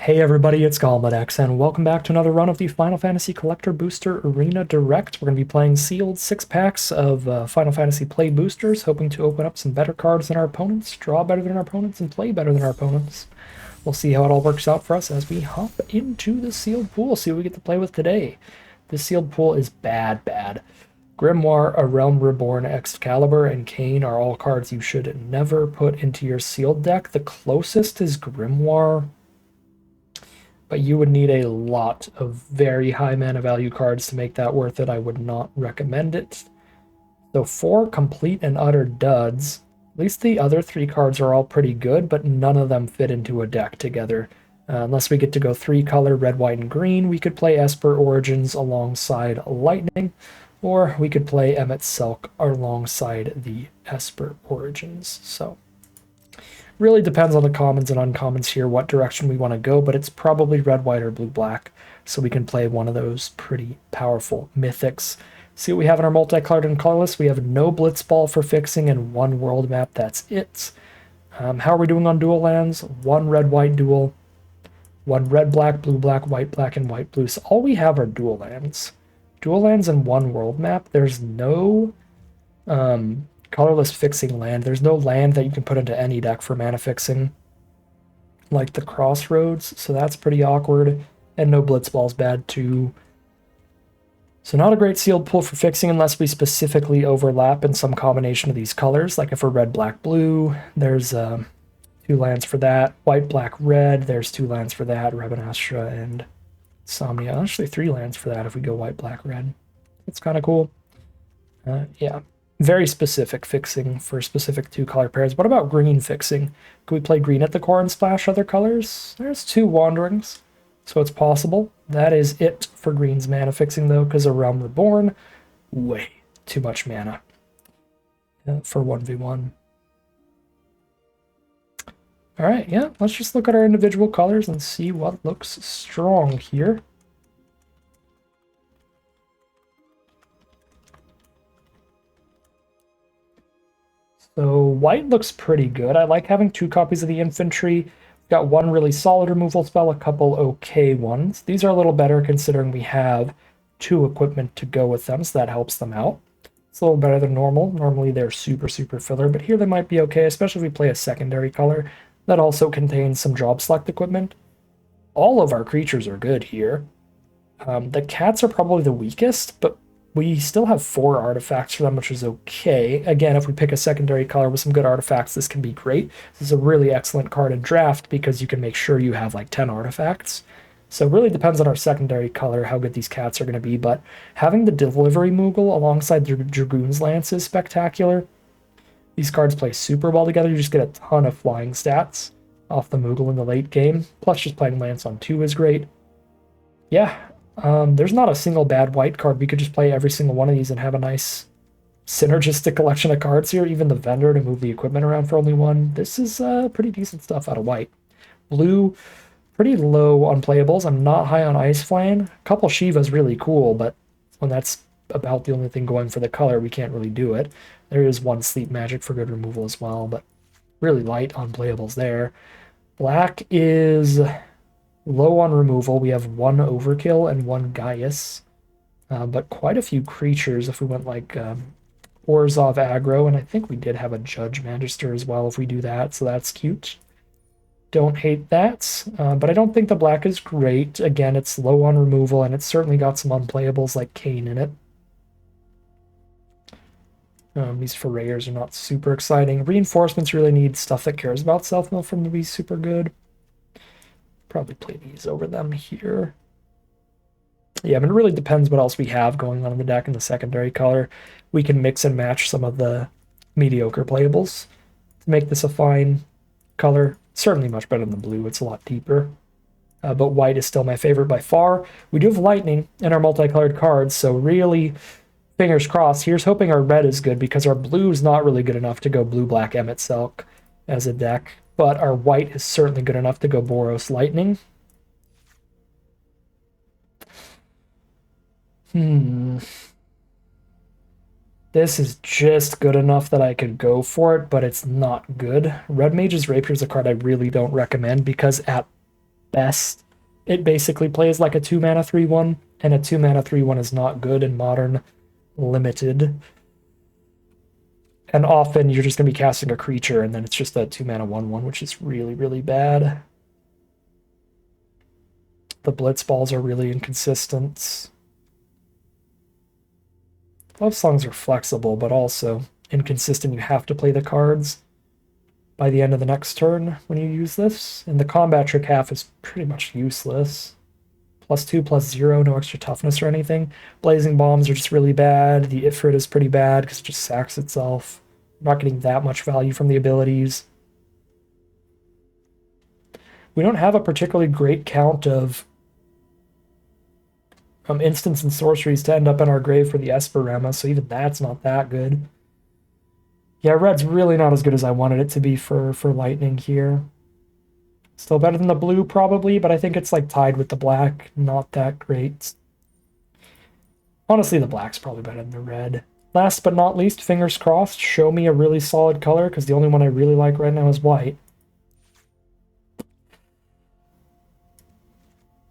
Hey everybody, it's Golmadex, and welcome back to another run of the Final Fantasy Collector Booster Arena Direct. We're going to be playing sealed 6-packs of Final Fantasy Play boosters, hoping to open up some better cards than our opponents, draw better than our opponents, and play better than our opponents. We'll see how it all works out for us as we hop into the sealed pool, see what we get to play with today. This sealed pool is bad. Grimoire, A Realm Reborn, Excalibur, and Kain are all cards you should never put into your sealed deck. The closest is Grimoire, but you would need a lot of very high mana value cards to make that worth it. I would not recommend it. So 4 complete and utter duds. At least the other 3 cards are all pretty good, but none of them fit into a deck together. Unless we get to go 3-color, red, white, and green, we could play Esper Origins alongside Lightning, or we could play Emet-Selch alongside the Esper Origins. So really depends on the commons and uncommons here, what direction we want to go, but it's probably red, white, or blue, black, so we can play one of those pretty powerful mythics. See what we have in our multicolored and colorless. We have no Blitzball for fixing and 1 world map. That's it. How are we doing on dual lands? 1 red-white dual, 1 red-black, blue-black, white-black, and white-blue. So all we have are dual lands. Dual lands and 1 world map. There's no colorless fixing land. There's no land that you can put into any deck for mana fixing, like the Crossroads, so that's pretty awkward. And no Blitzball's bad too. So not a great sealed pool for fixing unless we specifically overlap in some combination of these colors. Like if we're red, black, blue, there's 2 lands for that. White, black, red, there's 2 lands for that. Rabanastra and Somnia. Actually 3 lands for that if we go white, black, red. It's kind of cool. Yeah. Very specific fixing for specific 2 color pairs. What about green fixing? Can we play green at the core and splash other colors? There's 2 Wanderings, so it's possible. That is it for green's mana fixing, though, because A Realm Reborn, way too much mana for 1v1. All right, yeah, let's just look at our individual colors and see what looks strong here. So white looks pretty good. I like having 2 copies of the infantry. Got 1 really solid removal spell, a couple okay ones. These are a little better considering we have 2 equipment to go with them, so that helps them out. It's a little better than normal. Normally they're super filler, but here they might be okay, especially if we play a secondary color that also contains some job select equipment. All of our creatures are good here. The cats are probably the weakest, but we still have 4 artifacts for them, which is okay. Again, if we pick a secondary color with some good artifacts, this can be great. This is a really excellent card in draft because you can make sure you have like 10 artifacts. So it really depends on our secondary color, how good these cats are going to be. But having the Delivery Moogle alongside the Dragoon's Lance is spectacular. These cards play super well together. You just get a ton of flying stats off the Moogle in the late game. Plus just playing Lance on 2 is great. Yeah. There's not a single bad white card. We could just play every single one of these and have a nice synergistic collection of cards here. Even the vendor to move the equipment around for only 1. This is pretty decent stuff out of white. Blue, pretty low on playables. I'm not high on Ice Flame. A couple Shiva's really cool, but when that's about the only thing going for the color, we can't really do it. There is 1 Sleep Magic for good removal as well, but really light on playables there. Black is low on removal. We have 1 Overkill and 1 Gaius, but quite a few creatures if we went like Orzhov aggro, and I think we did have a Judge Magister as well if we do that, so that's cute. Don't hate that, but I don't think the black is great. Again, it's low on removal, and it's certainly got some unplayables like Kain in it. These Forayers are not super exciting. Reinforcements really need stuff that cares about self-mill from to be super good. Probably play these over them here. Yeah, but it really depends what else we have going on in the deck in the secondary color. We can mix and match some of the mediocre playables to make this a fine color. Certainly much better than blue. It's a lot deeper. But white is still my favorite by far. We do have lightning in our multicolored cards, so really, fingers crossed. Here's hoping our red is good because our blue is not really good enough to go blue-black Emet-Selch as a deck. But our white is certainly good enough to go Boros Lightning. This is just good enough that I could go for it, but it's not good. Red Mage's Rapier is a card I really don't recommend because at best. It basically plays like a 2-mana 3/1, and a 2-mana 3/1 is not good in Modern Limited. And often you're just going to be casting a creature, and then it's just a 2-mana 1/1, which is really, really bad. The blitz balls are really inconsistent. Love songs are flexible, but also inconsistent. You have to play the cards by the end of the next turn when you use this. And the combat trick half is pretty much useless. +2/+0, no extra toughness or anything. Blazing bombs are just really bad. The Ifrit is pretty bad because it just sacks itself. I'm not getting that much value from the abilities. We don't have a particularly great count of instants and sorceries to end up in our grave for the Esperama, so even that's not that good. Yeah, red's really not as good as I wanted it to be for lightning here. Still better than the blue, probably, but I think it's like tied with the black. Not that great. Honestly, the black's probably better than the red. Last but not least, fingers crossed, show me a really solid color, because the only one I really like right now is white.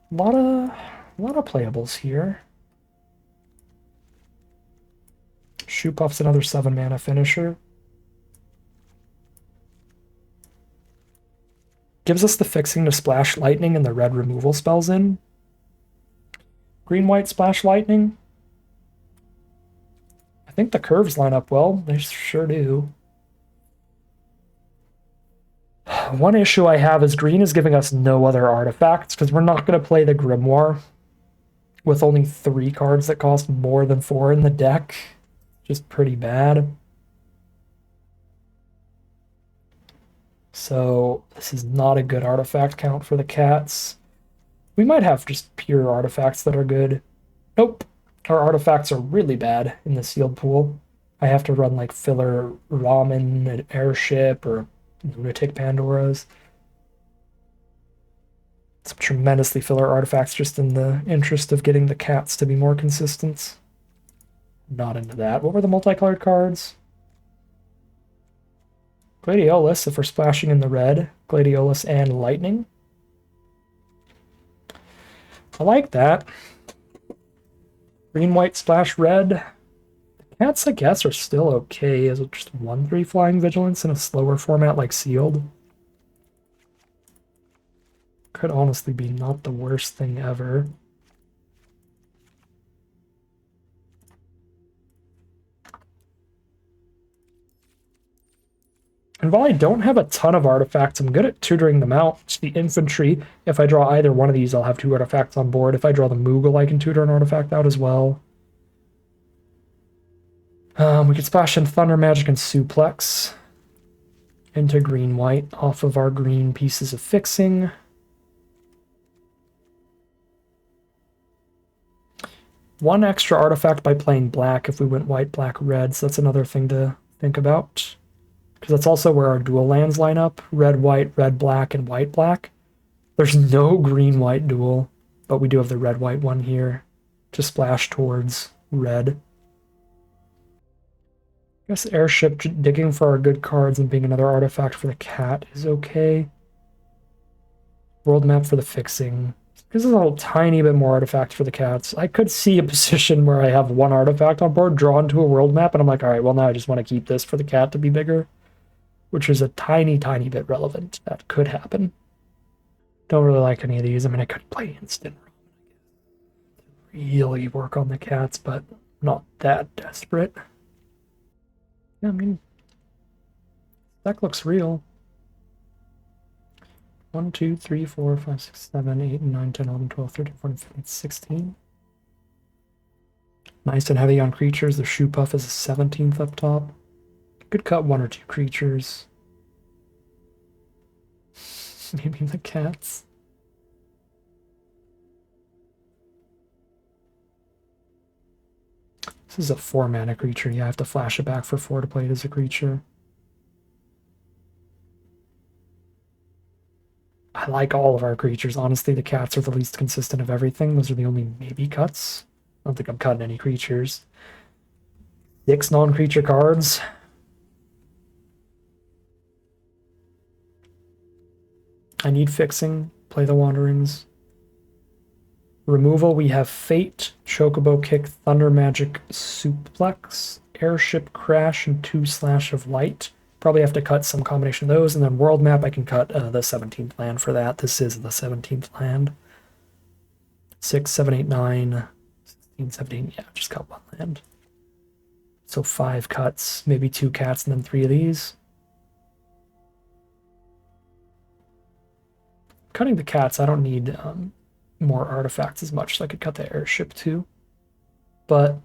A lot of playables here. Shoe Puff's another 7-mana finisher. Gives us the fixing to splash lightning and the red removal spells in. Green-white splash lightning. I think the curves line up well. They sure do. One issue I have is green is giving us no other artifacts, because we're not going to play the Grimoire with only 3 cards that cost more than 4 in the deck. Just pretty bad. So this is not a good artifact count for the cats. We might have just pure artifacts that are good. Nope. Our artifacts are really bad in the sealed pool. I have to run like filler Ramen, an airship, or Lunatic Pandoras. Some tremendously filler artifacts just in the interest of getting the cats to be more consistent. Not into that. What were the multicolored cards? Gladiolus, if we're splashing in the red. Gladiolus and Lightning. I like that. Green, white, splash, red. The cats, I guess, are still okay as just 1/3 flying vigilance in a slower format like sealed. Could honestly be not the worst thing ever. And while I don't have a ton of artifacts, I'm good at tutoring them out. It's the infantry. If I draw either one of these, I'll have 2 artifacts on board. If I draw the Moogle, I can tutor an artifact out as well. We could splash in Thunder Magic and Suplex into green-white off of our green pieces of fixing. One extra artifact by playing black if we went white, black, red, so that's another thing to think about. Because that's also where our dual lands line up. Red, white, red, black, and white, black. There's no green, white dual, but we do have the red, white one here to splash towards red. I guess airship digging for our good cards and being another artifact for the cat is okay. World map for the fixing. This is a little tiny bit more artifact for the cats. I could see a position where I have 1 artifact on board drawn to a world map, and I'm like, all right, well, now I just want to keep this for the cat to be bigger, which is a tiny, tiny bit relevant. That could happen. Don't really like any of these. I mean, I could play instant really work on the cats, but I'm not that desperate. Yeah, I mean, deck looks real. 1, 2, 3, 4, 5, 6, 7, 8, 9, 10, 11, 12, 13, 14, 15, 16. Nice and heavy on creatures. The Shoe Puff is a 17th up top. Could cut 1 or 2 creatures. Maybe the cats. This is a 4-mana creature. Yeah, I have to flash it back for 4 to play it as a creature. I like all of our creatures. Honestly, the cats are the least consistent of everything. Those are the only maybe cuts. I don't think I'm cutting any creatures. 6 non-creature cards. I need fixing. Play the Wanderings. Removal, we have Fate, Chocobo Kick, Thunder Magic, Suplex, Airship Crash, and 2 Slash of Light. Probably have to cut some combination of those, and then World Map, I can cut the 17th land for that. This is the 17th land. 6, 7, 8, 9, 16, 17, yeah, just cut one land. So 5 cuts, maybe 2 cats, and then 3 of these. Cutting the cats, I don't need more artifacts as much, so I could cut the airship too. But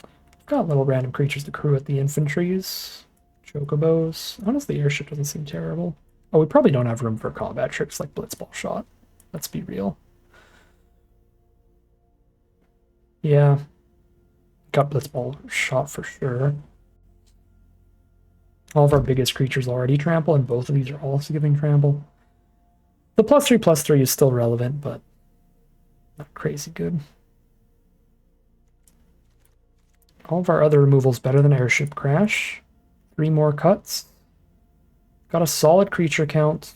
I've got little random creatures to crew at the infantries. Chocobos. Honestly, the airship doesn't seem terrible. Oh, we probably don't have room for combat tricks like Blitzball Shot. Let's be real. Yeah. Got Blitzball Shot for sure. All of our biggest creatures already trample, and both of these are also giving trample. The +3/+3 is still relevant, but not crazy good. All of our other removals better than Airship Crash. 3 more cuts. Got a solid creature count.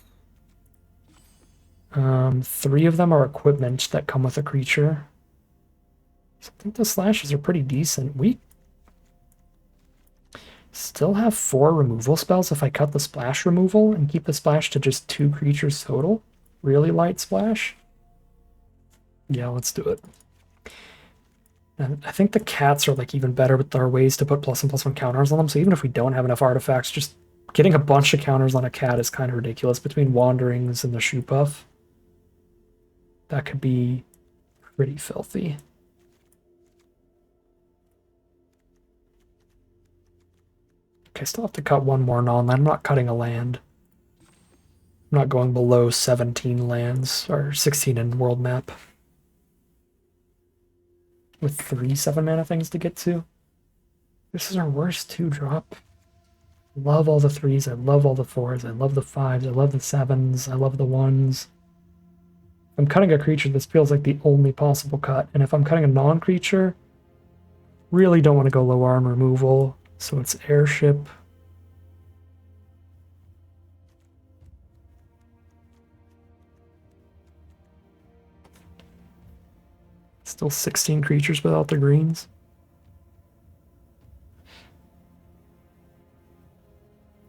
3 of them are equipment that come with a creature. So I think the slashes are pretty decent. We still have 4 removal spells if I cut the splash removal and keep the splash to just 2 creatures total. Really light splash. Yeah, let's do it. And I think the cats are like even better with our ways to put +1/+1 counters on them. So even if we don't have enough artifacts, just getting a bunch of counters on a cat is kind of ridiculous between Wanderings and the shoe buff. That could be pretty filthy. Okay, I still have to cut 1 more non-land. I'm not cutting a land. I'm not going below 17 lands, or 16 in world map. With 3 7-mana things to get to. This is our worst 2-drop. Love all the 3s, I love all the 4s, I love the 5s, I love the 7s, I love the 1s. If I'm cutting a creature, this feels like the only possible cut, and if I'm cutting a non-creature, really don't want to go low arm removal, so it's airship. Still 16 creatures without the greens.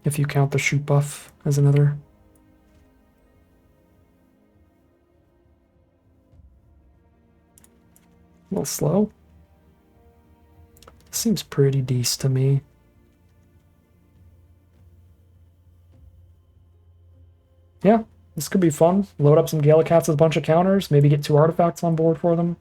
If you count the shoot buff as another. A little slow. Seems pretty decent to me. Yeah, this could be fun. Load up some Galacats with a bunch of counters, maybe get 2 artifacts on board for them.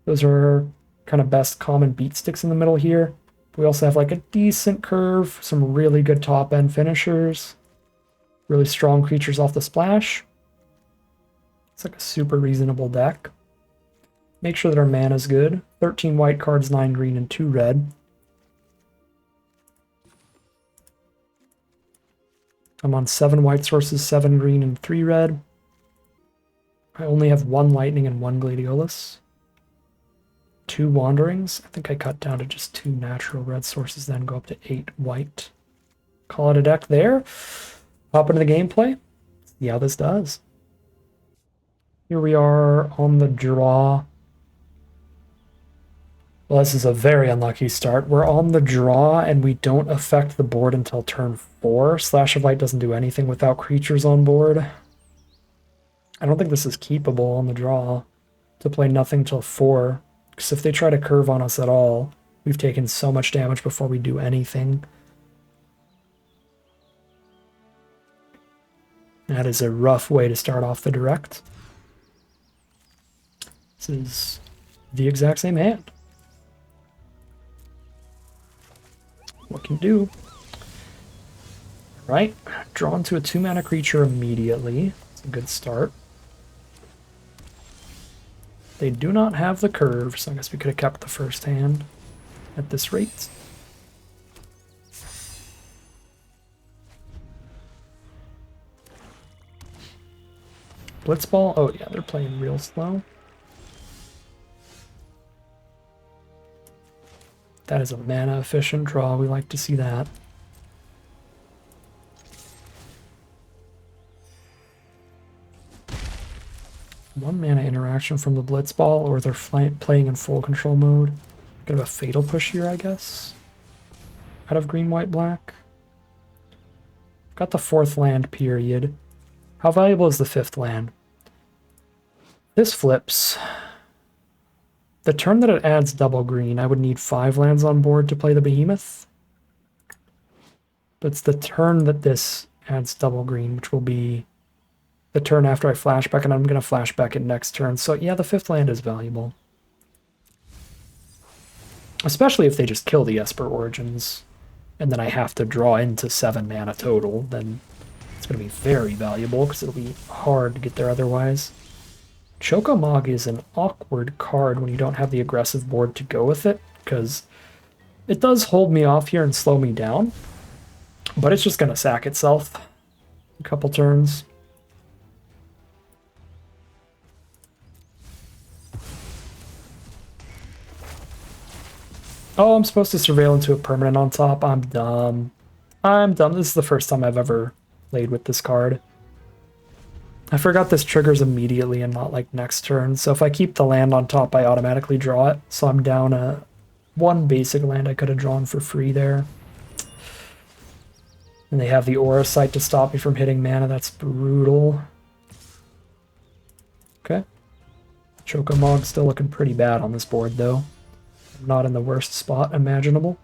Those are kind of best common beat sticks in the middle here. We also have like a decent curve, some really good top end finishers, really strong creatures off the splash. It's like a super reasonable deck. Make sure that our mana is good. 13 white cards, 9 green, and 2 red. I'm on 7 white sources, 7 green, and 3 red. I only have 1 lightning and 1 gladiolus. 2 wanderings. I think I cut down to just 2 natural red sources, then go up to 8 white. Call it a deck there. Hop into the gameplay. See how this does. Here we are on the draw. Well, this is a very unlucky start. We're on the draw and we don't affect the board until turn 4. Slash of Light doesn't do anything without creatures on board. I don't think this is keepable on the draw to play nothing till 4. Because if they try to curve on us at all, we've taken so much damage before we do anything. That is a rough way to start off the direct. This is the exact same hand. What can do? Right, drawn to a 2-mana creature immediately. It's a good start. They do not have the curve, so I guess we could have kept the first hand at this rate. Blitzball, oh yeah, they're playing real slow. That is a mana efficient draw, we like to see that. 1 mana interaction from the Blitzball, or they're playing in full control mode. Bit of a fatal push here, I guess. Out of green, white, black. Got the 4th land, period. How valuable is the 5th land? This flips. The turn that it adds double green, I would need 5 lands on board to play the Behemoth. But it's the turn that this adds double green, which will be the turn after I flashback, and I'm going to flashback it next turn. So yeah, the 5th land is valuable. Especially if they just kill the Esper Origins, and then I have to draw into 7 mana total, then it's going to be very valuable, because it'll be hard to get there otherwise. Chokomog is an awkward card when you don't have the aggressive board to go with it, because it does hold me off here and slow me down, but it's just going to sack itself a couple turns. Oh, I'm supposed to surveil into a permanent on top. I'm dumb. I'm dumb. This is the first time I've ever played with this card. I forgot this triggers immediately and not like next turn. So if I keep the land on top, I automatically draw it. So I'm down a 1 basic land I could have drawn for free there. And they have the Aura Sight to stop me from hitting mana. That's brutal. Okay. Chokomog still looking pretty bad on this board, though. Not in the worst spot imaginable.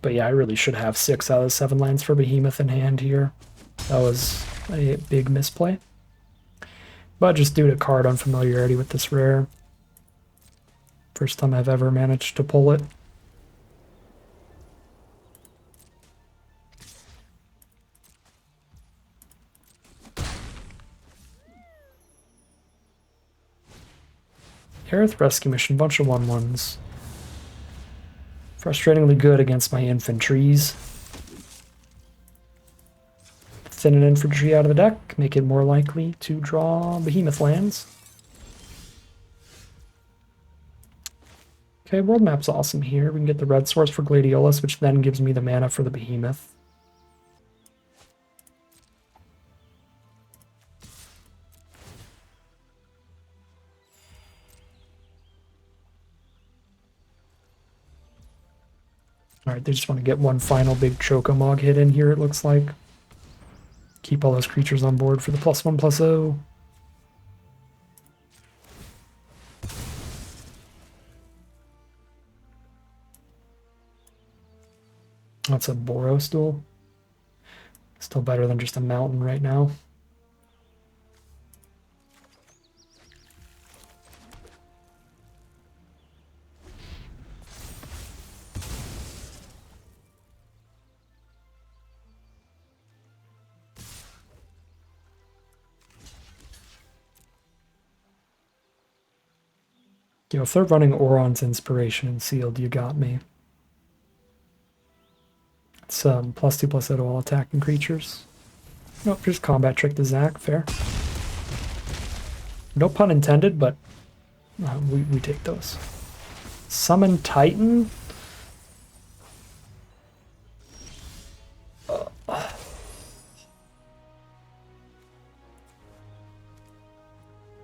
But yeah, I really should have 6 out of 7 lands for Behemoth in hand here. That was a big misplay. But just due to card unfamiliarity with this rare. First time I've ever managed to pull it. Aerith Rescue Mission, bunch of 1/1s. Frustratingly good against my infantries. Thin an infantry out of the deck, make it more likely to draw Behemoth lands. Okay, world map's awesome here. We can get the red source for Gladiolus, which then gives me the mana for the Behemoth. Alright, they just want to get one final big Chokomog hit in here, it looks like. Keep all those creatures on board for the +1/+0. That's a Boros duel. Still better than just a mountain right now. You know, if they're running Oron's Inspiration and Sealed, you got me. It's +2/+0 to all attacking creatures. Nope, just combat trick to Zach, fair. No pun intended, but we take those. Summon Titan?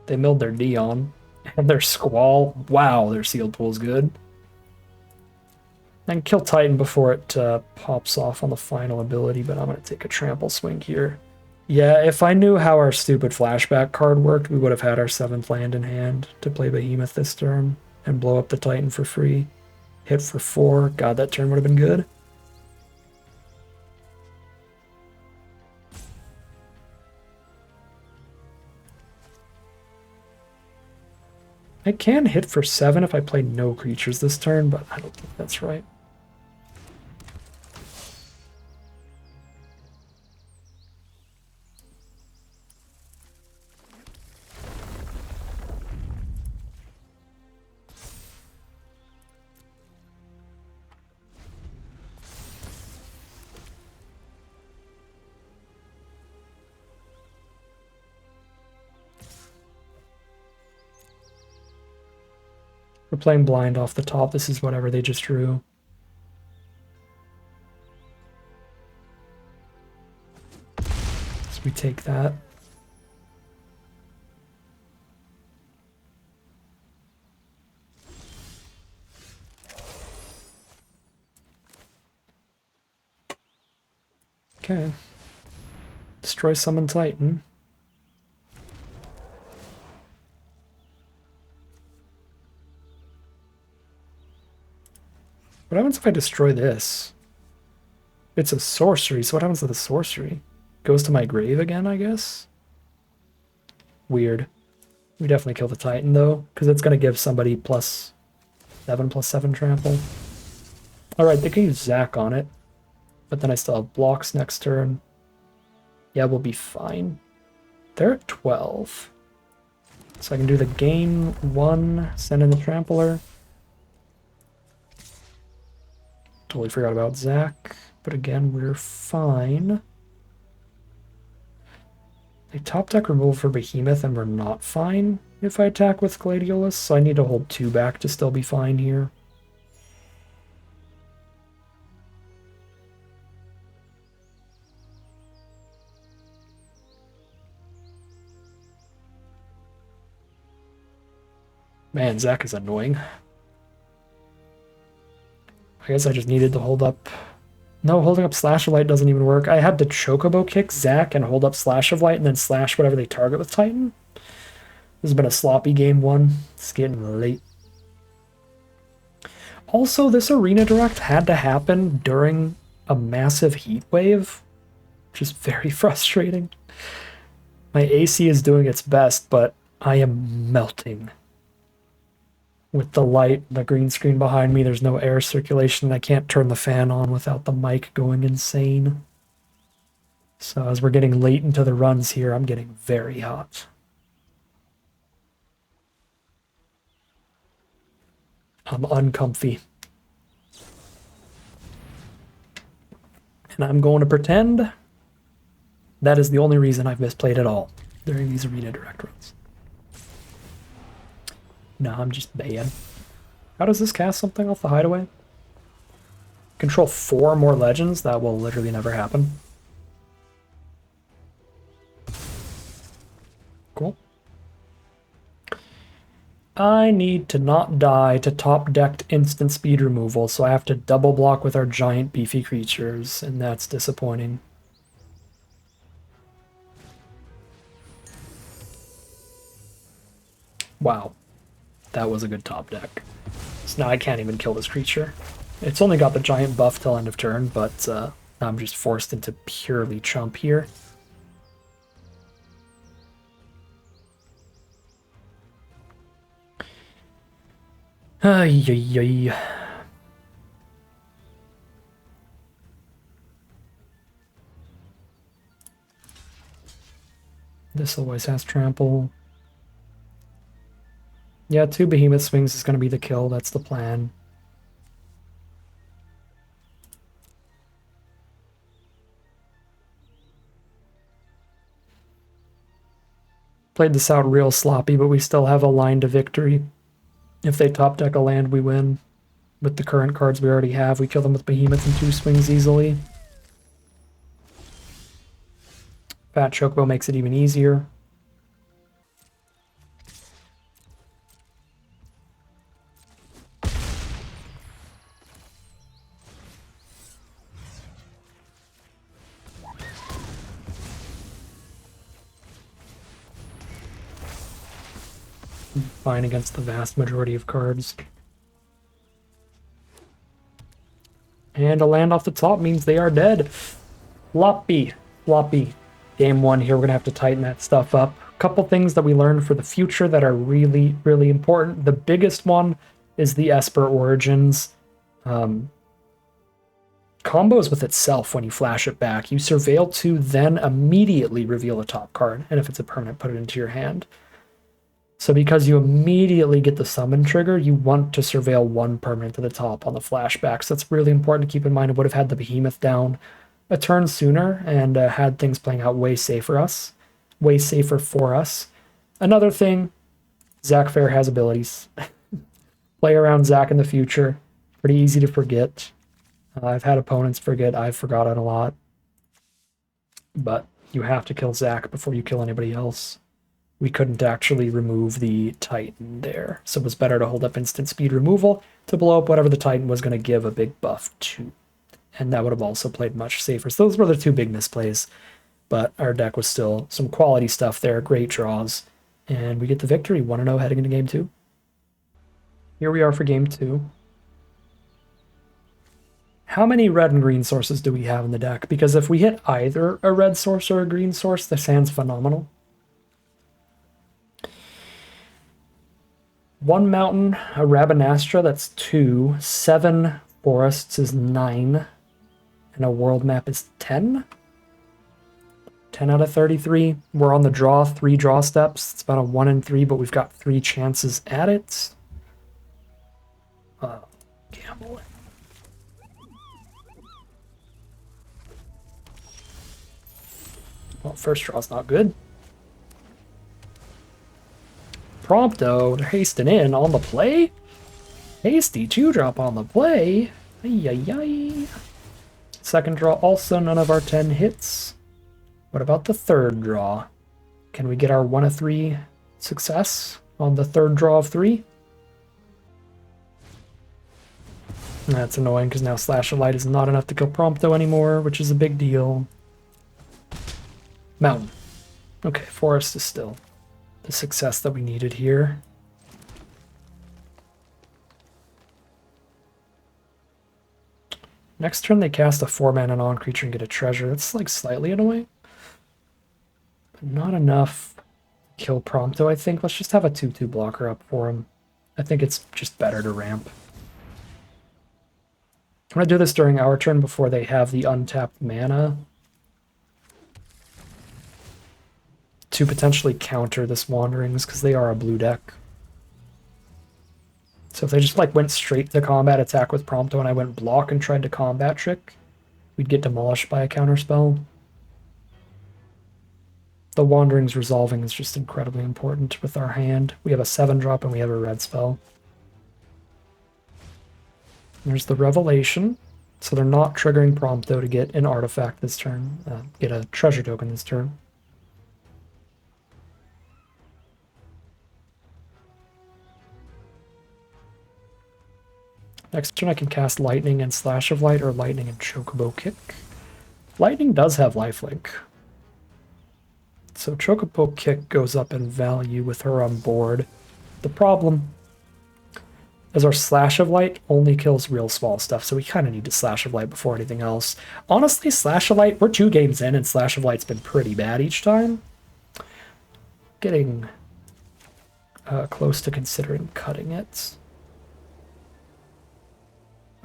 They milled their Dion. And their Squall. Wow, their Sealed Pool's good. I can kill Titan before it pops off on the final ability, but I'm going to take a trample swing here. Yeah, if I knew how our stupid flashback card worked, we would have had our 7th land in hand to play Behemoth this turn and blow up the Titan for free. Hit for 4. God, that turn would have been good. I can hit for 7 if I play no creatures this turn, but I don't think that's right. We're playing blind off the top. This is whatever they just drew. So we take that. Okay. Destroy Summon Titan. What happens if I destroy this? It's a sorcery, so what happens to the sorcery? Goes to my grave again, I guess? Weird. We definitely kill the Titan, though, because it's going to give somebody +7/+7 trample. Alright, they can use Zac on it, but then I still have blocks next turn. Yeah, we'll be fine. They're at 12. So I can do the gain 1, send in the trampler. Totally forgot about Zac, but again, we're fine. They top deck removal for Behemoth, and we're not fine if I attack with Gladiolus, so I need to hold 2 back to still be fine here. Man, Zac is annoying. I guess I just needed to hold up... No, holding up Slash of Light doesn't even work. I had to Chocobo kick Zac and hold up Slash of Light and then slash whatever they target with Titan. This has been a sloppy game 1. It's getting late. Also, this Arena Direct had to happen during a massive heat wave, which is very frustrating. My AC is doing its best, but I am melting. With the light, the green screen behind me, there's no air circulation, and I can't turn the fan on without the mic going insane. So as we're getting late into the runs here, I'm getting very hot. I'm uncomfy. And I'm going to pretend that is the only reason I've misplayed at all during these Arena Direct runs. No, I'm just bad. How does this cast something off the Hideaway? Control 4 more legends? That will literally never happen. Cool. I need to not die to top decked instant speed removal, so I have to double block with our giant beefy creatures, and that's disappointing. Wow. That was a good top deck. So now I can't even kill this creature. It's only got the giant buff till end of turn, but I'm just forced into purely chump here. Ay, ay, ay. This always has trample. Yeah, 2 Behemoth swings is going to be the kill. That's the plan. Played this out real sloppy, but we still have a line to victory. If they top deck a land, we win. With the current cards we already have, we kill them with Behemoth in 2 swings easily. Fat Chocobo makes it even easier. Fine against the vast majority of cards. And a land off the top means they are dead. Floppy. Floppy. Game 1 here, we're going to have to tighten that stuff up. A couple things that we learned for the future that are really, really important. The biggest one is the Esper Origins. Combos with itself when you flash it back. You surveil 2, then immediately reveal a top card. And if it's a permanent, put it into your hand. So because you immediately get the summon trigger, you want to surveil 1 permanent to the top on the flashback. So that's really important to keep in mind. It would have had the Behemoth down a turn sooner and had things playing out way safer for us. Another thing, Zac Fair has abilities. Play around Zac in the future. Pretty easy to forget. I've had opponents forget. I've forgotten a lot. But You have to kill Zac before you kill anybody else. We couldn't actually remove the Titan there, so it was better to hold up instant speed removal to blow up whatever the Titan was going to give a big buff to. And that would have also played much safer. So those were the two big misplays. But our deck was still some quality stuff there, great draws. And we get the victory, 1-0 heading into game 2. Here we are for game 2. How many red and green sources do we have in the deck? Because if we hit either a red source or a green source, this hand's phenomenal. 1 mountain, a Rabanastra, that's 2. 7 forests is 9. And a world map is 10. 10 out of 33. We're on the draw, 3 draw steps. It's about a 1 in 3, but we've got 3 chances at it. Gamble. Well, first draw's not good. Prompto, they're hasting in on the play. Hasty 2-drop on the play. Ay. Second draw also, none of our 10 hits. What about the third draw? Can we get our 1 of 3 success on the third draw of 3? That's annoying because now Slash of Light is not enough to kill Prompto anymore, which is a big deal. Mountain. Okay, Forest is still the success that we needed here. Next turn they cast a 4-mana non-creature and get a treasure. That's like slightly annoying. But not enough to kill Prompto, I think. Let's just have a 2/2 blocker up for him. I think it's just better to ramp. I'm going to do this during our turn before they have the untapped mana to potentially counter this Wanderings, because they are a blue deck. So if they just like went straight to combat attack with Prompto and I went block and tried to combat trick, we'd get demolished by a counterspell. The Wanderings resolving is just incredibly important with our hand. We have a 7-drop and we have a red spell. There's the Revelation. So they're not triggering Prompto to get an artifact this turn, get a treasure token this turn. Next turn I can cast Lightning and Slash of Light, or Lightning and Chocobo Kick. Lightning does have lifelink. So Chocobo Kick goes up in value with her on board. The problem is our Slash of Light only kills real small stuff, so we kind of need to Slash of Light before anything else. Honestly, Slash of Light, we're 2 games in and Slash of Light's been pretty bad each time. Getting close to considering cutting it.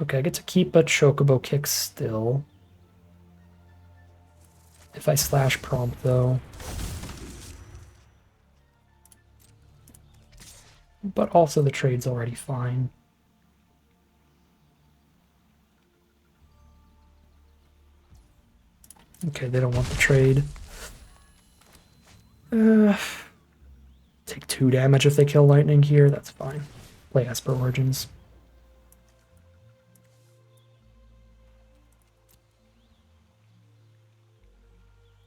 Okay, I get to keep a Chocobo Kick still. If I Slash Prompt, though. But also the trade's already fine. Okay, they don't want the trade. Take 2 damage if they kill Lightning here, that's fine. Play Esper Origins.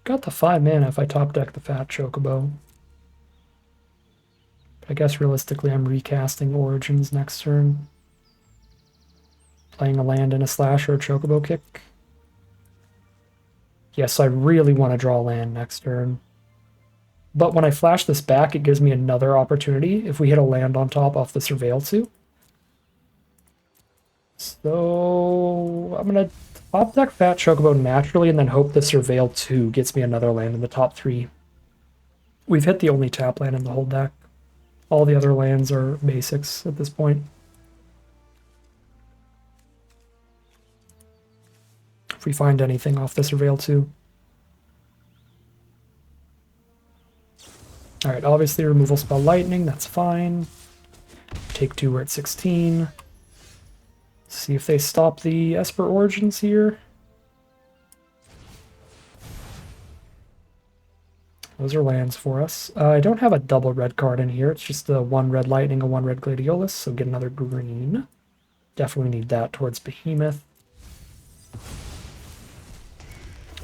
Got the 5 mana if I top deck the Fat Chocobo. But I guess realistically I'm recasting Origins next turn. Playing a land and a Slash or a Chocobo Kick. Yes, I really want to draw land next turn. But when I flash this back, it gives me another opportunity if we hit a land on top off the Surveil 2. So I'm going to top deck Fat Chocobo naturally and then hope the Surveil 2 gets me another land in the top 3. We've hit the only tap land in the whole deck. All the other lands are basics at this point. If we find anything off the Surveil 2. Alright, obviously removal spell Lightning, that's fine. Take 2, we're at 16. See if they stop the Esper Origins here. Those are lands for us. I don't have a double red card in here. It's just a 1 red Lightning, a 1 red Gladiolus, so get another green. Definitely need that towards Behemoth.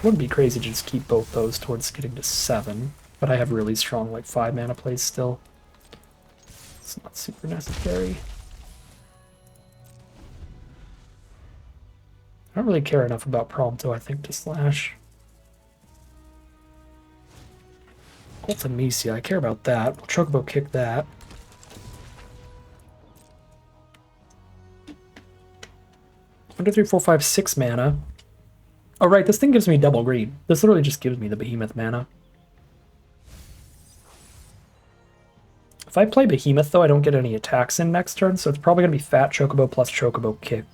Wouldn't be crazy to just keep both those towards getting to 7, but I have really strong like 5 mana plays still. It's not super necessary. I don't really care enough about Prompto, I think, to slash. Ultimecia, I care about that. We'll Chocobo kick that. One, 2, 3, 4, 5, 6 mana. Oh, right, this thing gives me double green. This literally just gives me the Behemoth mana. If I play Behemoth, though, I don't get any attacks in next turn, so it's probably going to be Fat Chocobo plus Chocobo Kick.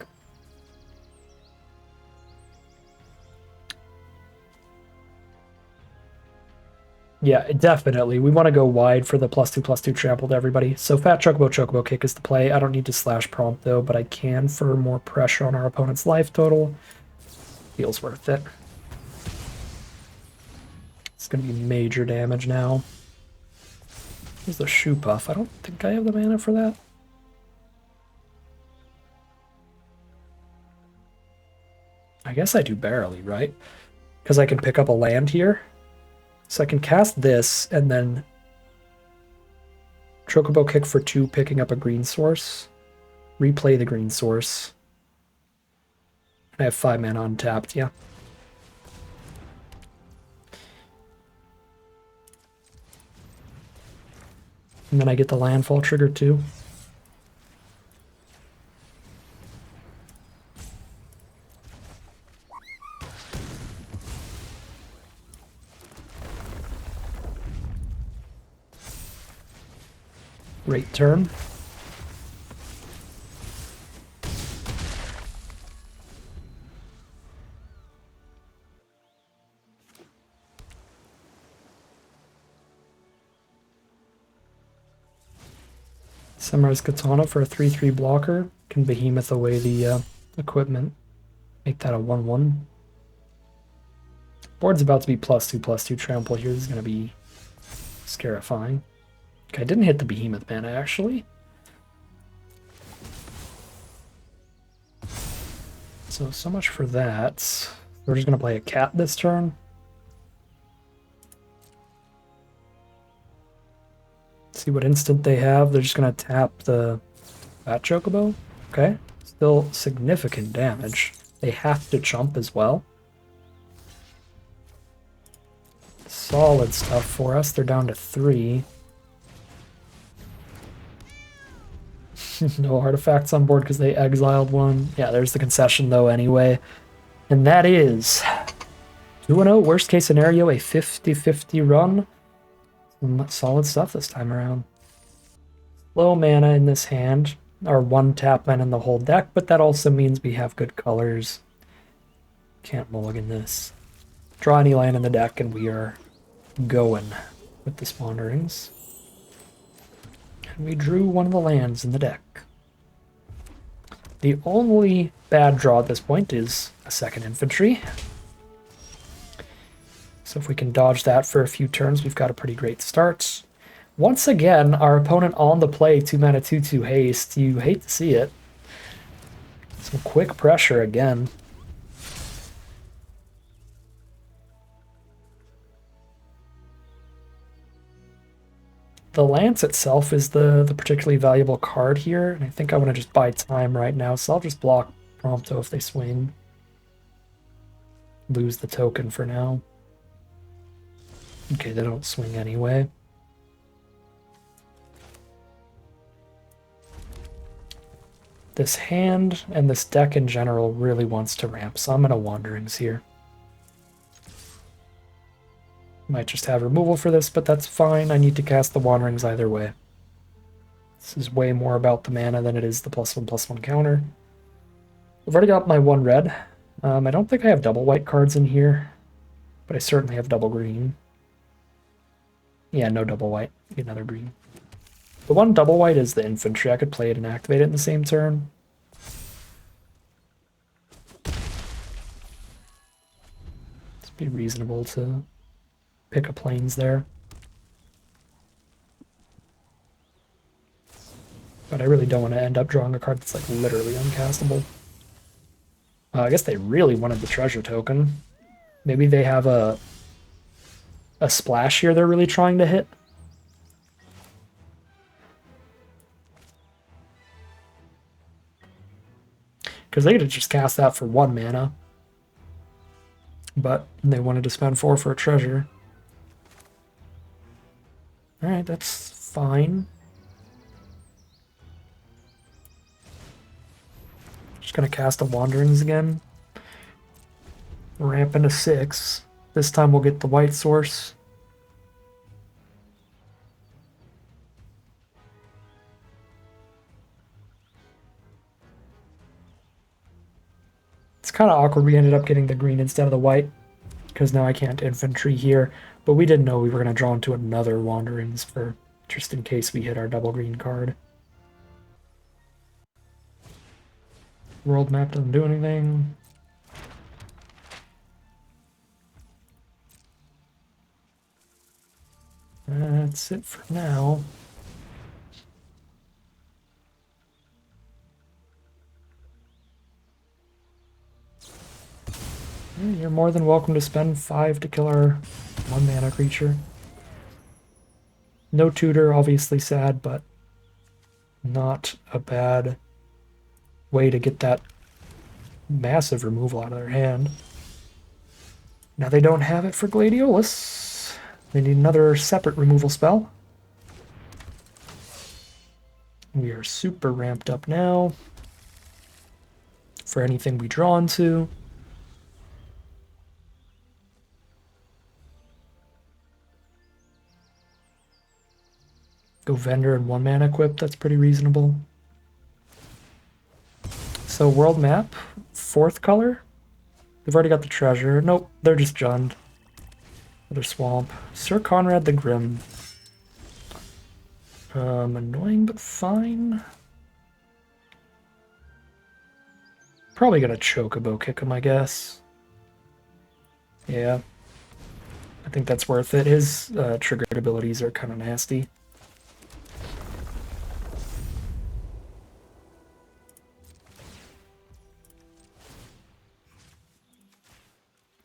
Yeah, definitely. We want to go wide for the +2/+2 trample to everybody. So Fat Chocobo, Chocobo Kick is the play. I don't need to slash Prompt, though, but I can for more pressure on our opponent's life total. Feels worth it. It's going to be major damage now. Here's the Shoe Puff. I don't think I have the mana for that. I guess I do barely, right? Because I can pick up a land here. So I can cast this, and then Chocobo Kick for 2, picking up a green source. Replay the green source. I have 5 mana untapped, yeah. And then I get the landfall trigger too. Great turn. Samurai's Katana for a 3/3 blocker. Can Behemoth away the equipment. Make that a 1/1. Board's about to be +2/+2 trample here. This is going to be scarifying. Okay, I didn't hit the Behemoth mana, actually. So much for that. We're just going to play a cat this turn. See what instant they have. They're just going to tap the Fat Chocobo. Okay, still significant damage. They have to chump as well. Solid stuff for us. They're down to 3. No artifacts on board because they exiled one. Yeah, there's the concession though anyway. And that is 2-0, worst case scenario, a 50-50 run. Some solid stuff this time around. Low mana in this hand, our 1 tap land in the whole deck, but that also means we have good colors. Can't mulligan this. Draw any land in the deck and we are going with the Swanderings. And we drew one of the lands in the deck. The only bad draw at this point is a 2nd infantry. So if we can dodge that for a few turns, we've got a pretty great start. Once again, our opponent on the play, 2 mana 2/2 haste. You hate to see it. Some quick pressure again. The Lance itself is the particularly valuable card here, and I think I want to just buy time right now, so I'll just block Prompto if they swing. Lose the token for now. Okay, they don't swing anyway. This hand and this deck in general really wants to ramp, so I'm going to Wanderings here. Might just have removal for this, but that's fine. I need to cast the Wanderings either way. This is way more about the mana than it is the +1/+1 counter. I've already got my 1 red. I don't think I have double white cards in here, but I certainly have double green. Yeah, no double white. Get another green. The 1 double white is the infantry. I could play it and activate it in the same turn. It'd be reasonable to pick a planes there. But I really don't want to end up drawing a card that's like literally uncastable. I guess they really wanted the treasure token. Maybe they have a splash here they're really trying to hit. Because they could have just cast that for 1 mana. But they wanted to spend 4 for a treasure. Alright, that's fine. Just gonna cast the Wanderings again. Ramp into 6. This time we'll get the white source. It's kind of awkward we ended up getting the green instead of the white, because now I can't infantry here. But we didn't know we were going to draw into another Wanderings for just in case we hit our double green card. World map doesn't do anything. That's it for now. You're more than welcome to spend 5 to kill our 1 mana creature. No tutor, obviously sad, but not a bad way to get that massive removal out of their hand. Now they don't have it for Gladiolus. They need another separate removal spell. We are super ramped up now for anything we draw into. Go Vendor and 1 mana equip, that's pretty reasonable. So world map, 4th color. They've already got the treasure. Nope, they're just Jund. Another swamp. Sir Conrad the Grim. Annoying but fine. Probably gonna Chocobo kick him, I guess. Yeah. I think that's worth it. His triggered abilities are kind of nasty.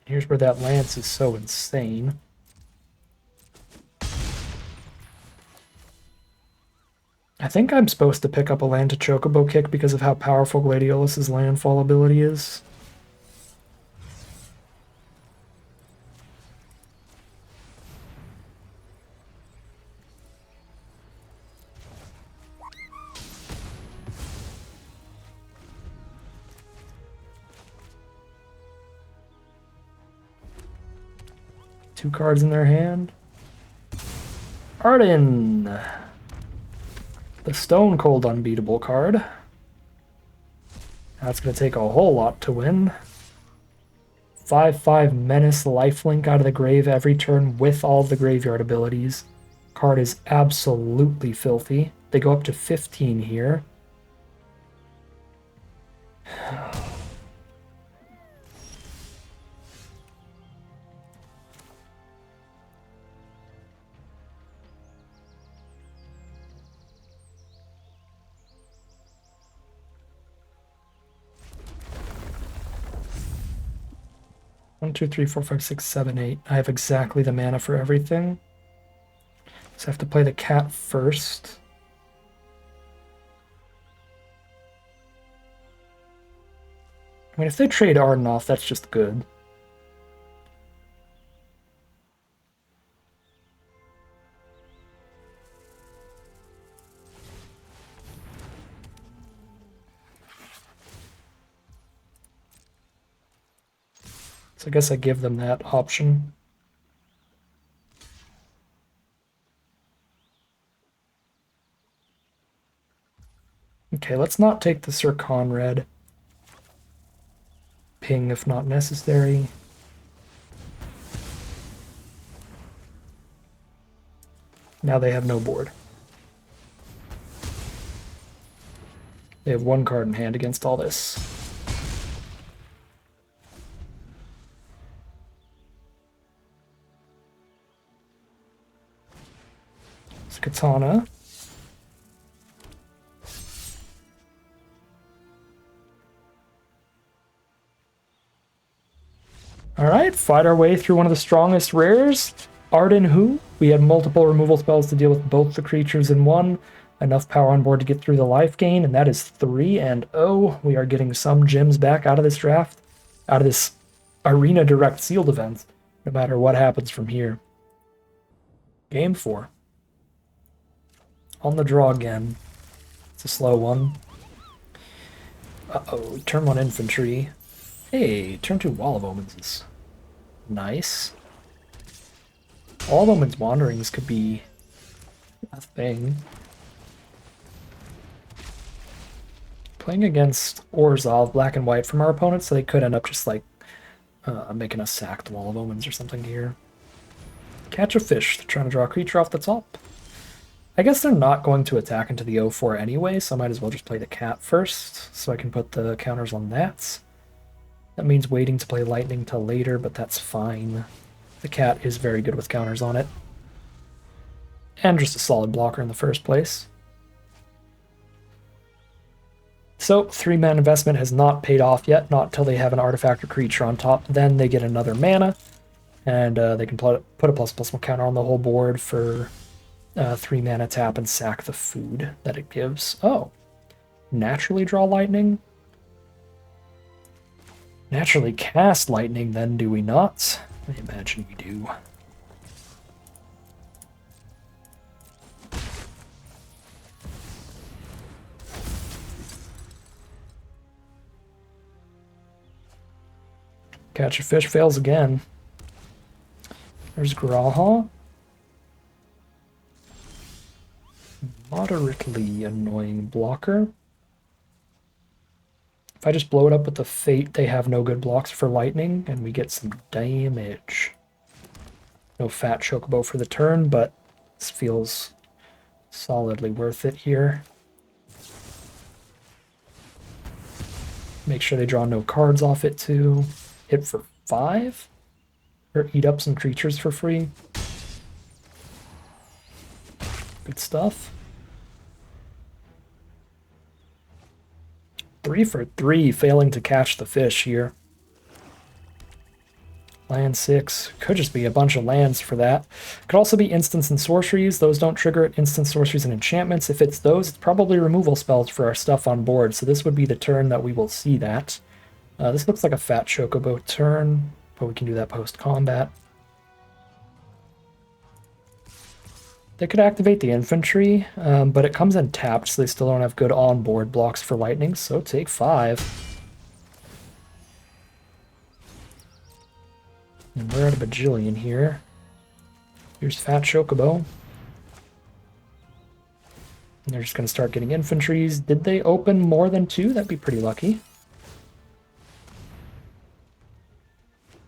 Here's where that lance is so insane. I think I'm supposed to pick up a land to Chocobo kick because of how powerful Gladiolus's landfall ability is. Two cards in their hand. Arden! The Stone Cold Unbeatable card. That's going to take a whole lot to win. 5/5 Menace lifelink out of the grave every turn with all the graveyard abilities. Card is absolutely filthy. They go up to 15 here. 1, 2, 3, 4, 5, 6, 7, 8. I have exactly the mana for everything. So I have to play the cat first. I mean, if they trade Arden off, that's just good. So I guess I give them that option. Okay, let's not take the Sir Conrad. Ping if not necessary. Now they have no board. They have 1 card in hand against all this. It's Katana. Alright, fight our way through one of the strongest rares. Arden Who. We had multiple removal spells to deal with both the creatures in one. Enough power on board to get through the life gain, and that is 3 and 0. We are getting some gems back out of this draft, out of this Arena Direct Sealed event, no matter what happens from here. Game 4. On the draw again. It's a slow one. Uh-oh, turn 1 infantry. Hey, turn 2 Wall of Omens is nice. Wall of Omens Wanderings could be a thing. Playing against Orzhov, black and white from our opponents, so they could end up just like making us sack the Wall of Omens or something here. Catch a fish. They're trying to draw a creature off the top. I guess they're not going to attack into the 0-4 anyway, so I might as well just play the cat first, so I can put the counters on that. That means waiting to play lightning till later, but that's fine. The cat is very good with counters on it. And just a solid blocker in the first place. So, 3-mana investment has not paid off yet, not until they have an artifact or creature on top. Then they get another mana, and they can put a ++1 counter on the whole board for 3 mana tap and sack the food that it gives. Oh, naturally draw lightning? Naturally cast lightning, then, do we not? I imagine we do. Catch a fish fails again. There's Graha. Moderately annoying blocker. If I just blow it up with the Fate, they have no good blocks for lightning, and we get some damage. No fat chocobo for the turn, but this feels solidly worth it here. Make sure they draw no cards off it too. Hit for 5? Or eat up some creatures for free. Good stuff. 3 for 3, failing to catch the fish here. Land 6. Could just be a bunch of lands for that. Could also be instants and sorceries. Those don't trigger it. Instant sorceries and enchantments. If it's those, it's probably removal spells for our stuff on board. So this would be the turn that we will see that. This looks like a fat chocobo turn, but we can do that post-combat. They could activate the infantry, but it comes in tapped, so they still don't have good on-board blocks for lightning, so take 5. And we're at a bajillion here. Here's Fat Chocobo. And they're just going to start getting infantries. Did they open more than 2? That'd be pretty lucky.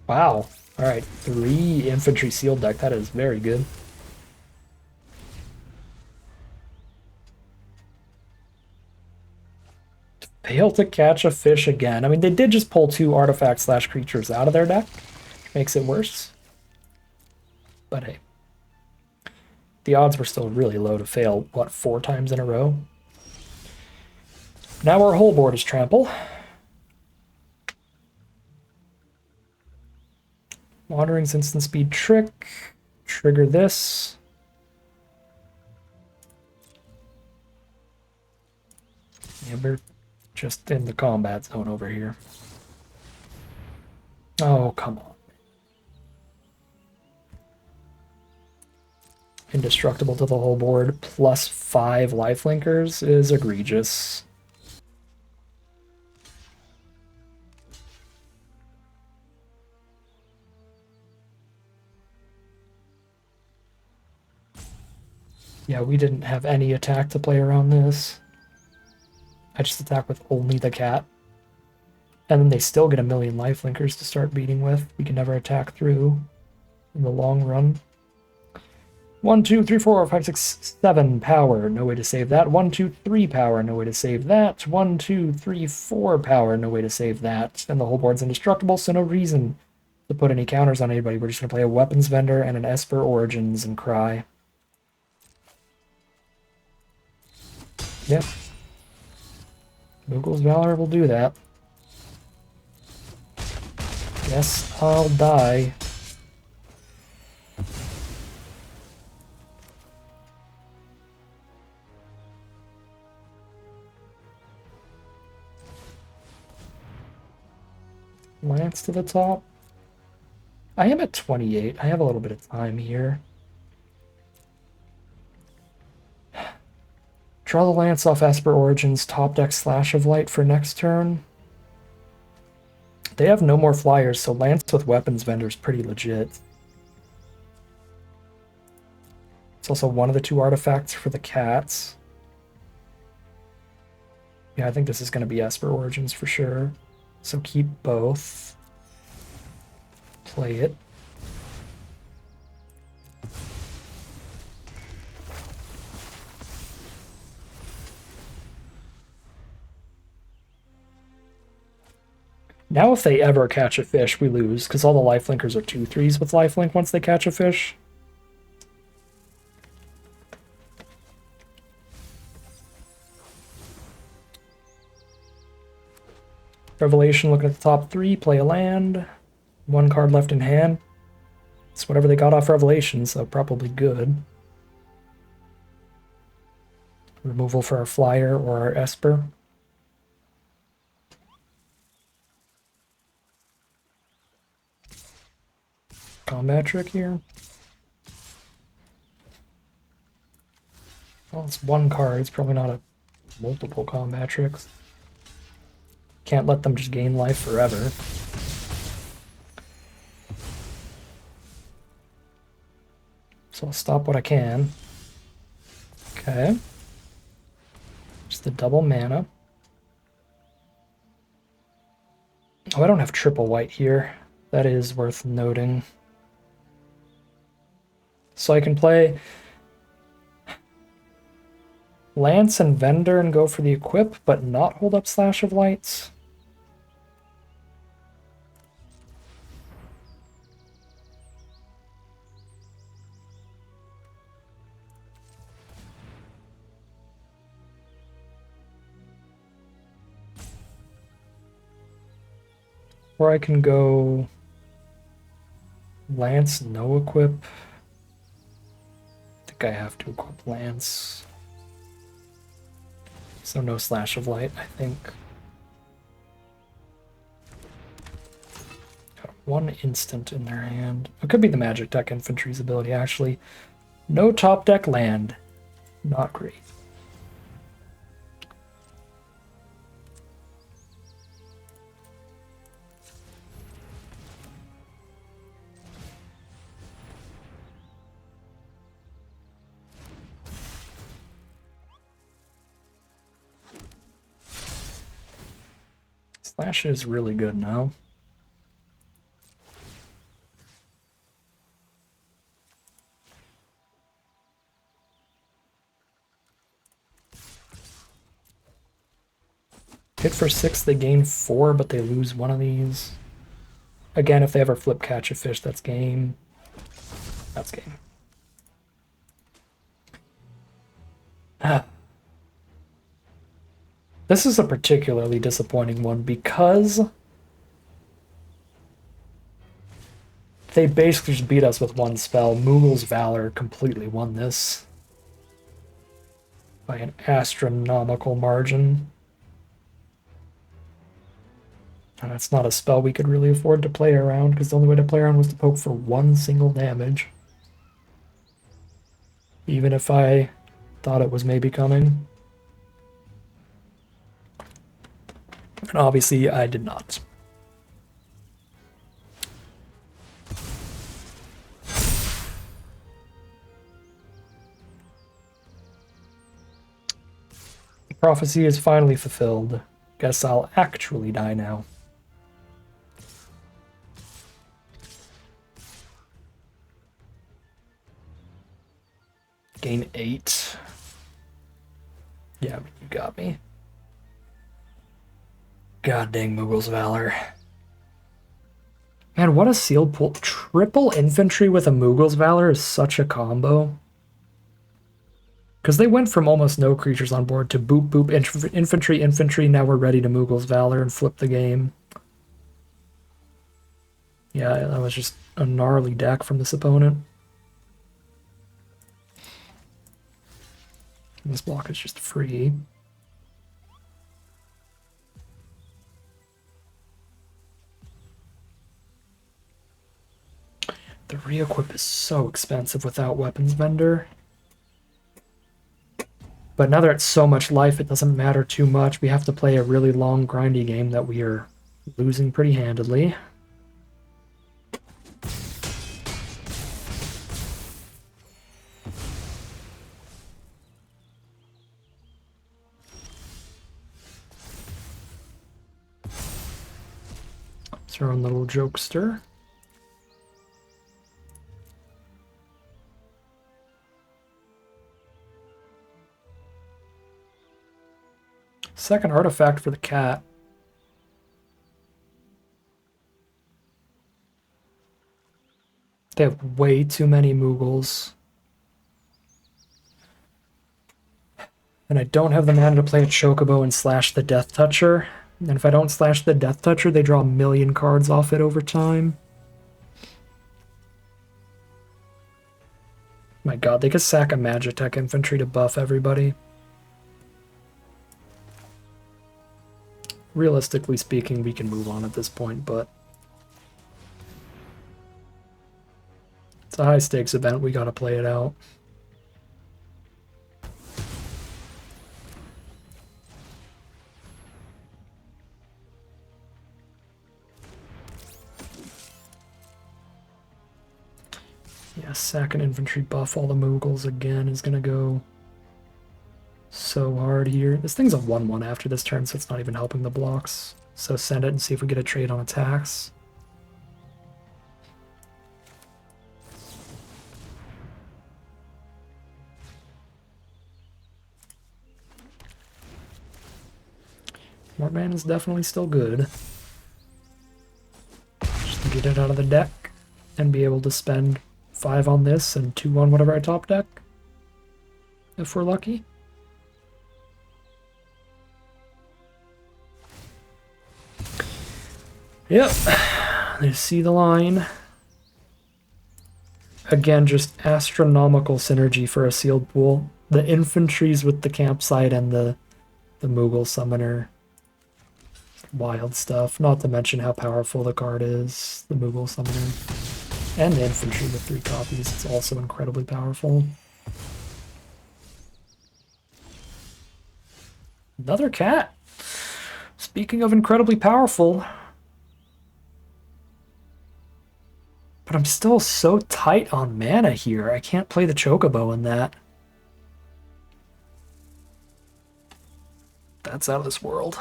Wow. Alright, 3 infantry sealed deck. That is very good. Fail to catch a fish again. I mean, they did just pull 2 artifacts/creatures out of their deck. Makes it worse. But hey. The odds were still really low to fail, what, 4 times in a row? Now our whole board is trample. Wandering's instant speed trick. Trigger this. Yeah, we're just in the combat zone over here. Oh, come on. Indestructible to the whole board, plus 5 lifelinkers is egregious. Yeah, we didn't have any attack to play around this. I just attack with only the cat. And then they still get a million lifelinkers to start beating with. We can never attack through in the long run. 1, 2, 3, 4, 5, 6, 7 power, no way to save that. 1, 2, 3 power, no way to save that. 1, 2, 3, 4 power, no way to save that. And the whole board's indestructible, so no reason to put any counters on anybody. We're just going to play a Weapons Vendor and an Esper Origins and cry. Yep. Google's Valor will do that. Guess I'll die. Lance to the top. I am at 28. I have a little bit of time here. Draw the Lance off Esper Origins, top deck Slash of Light for next turn. They have no more flyers, so Lance with Weapons Vendor is pretty legit. It's also one of the 2 artifacts for the cats. Yeah, I think this is going to be Esper Origins for sure. So keep both. Play it. Now if they ever catch a fish, we lose, because all the lifelinkers are 2/3s with lifelink once they catch a fish. Revelation, looking at the top 3, play a land. 1 card left in hand. It's whatever they got off Revelation, so probably good. Removal for our flyer or our Esper. Combat trick here. Well, it's 1 card. It's probably not a multiple combat tricks. Can't let them just gain life forever. So I'll stop what I can. Okay. Just the double mana. Oh, I don't have triple white here. That is worth noting. So I can play Lance and Vendor and go for the equip, but not hold up Slash of Lights. Or I can go Lance, no equip. I think I have to equip Lance. So no Slash of Light, I think. Got 1 instant in their hand. It could be the Magic Deck Infantry's ability, actually. No top deck land. Not great. Slash is really good now. Hit for 6, they gain 4, but they lose 1 of these. Again, if they ever flip catch a fish, that's game. That's game. This is a particularly disappointing one because they basically just beat us with 1 spell. Moogle's Valor completely won this by an astronomical margin. And that's not a spell we could really afford to play around, because the only way to play around was to poke for 1 single damage. Even if I thought it was maybe coming. And obviously I did not. The prophecy is finally fulfilled. Guess I'll actually die now. Gain 8. Yeah, you got me. God dang Moogle's Valor. Man, what a sealed pool. Triple infantry with a Moogle's Valor is such a combo. Because they went from almost no creatures on board to boop, boop, infantry, infantry. Now we're ready to Moogle's Valor and flip the game. Yeah, that was just a gnarly deck from this opponent. And this block is just free. The re-equip is so expensive without Weapons Vendor. But now they're at so much life, it doesn't matter too much. We have to play a really long, grindy game that we are losing pretty handedly. It's our own little jokester. Second artifact for the cat. They have way too many Moogles. And I don't have the mana to play a Chocobo and slash the Death Toucher. And if I don't slash the Death Toucher, they draw a million cards off it over time. My god, they could sack a Magitech Infantry to buff everybody. Realistically speaking, we can move on at this point, but it's a high-stakes event. We gotta play it out. Yeah, sack an infantry, buff all the Moogles again is gonna go so hard here. This thing's a 1-1 after this turn, so it's not even helping the blocks. So send it and see if we get a trade on attacks. More mana is definitely still good. Just to get it out of the deck and be able to spend 5 on this and 2 on whatever I top deck, if we're lucky. Yep, they see the line. Again, just astronomical synergy for a sealed pool. The infantries with the campsite and the Moogle summoner. Wild stuff, not to mention how powerful the card is, the Moogle summoner. And the infantry with 3 copies, it's also incredibly powerful. Another cat! Speaking of incredibly powerful... But I'm still so tight on mana here. I can't play the Chocobo in that. That's out of this world.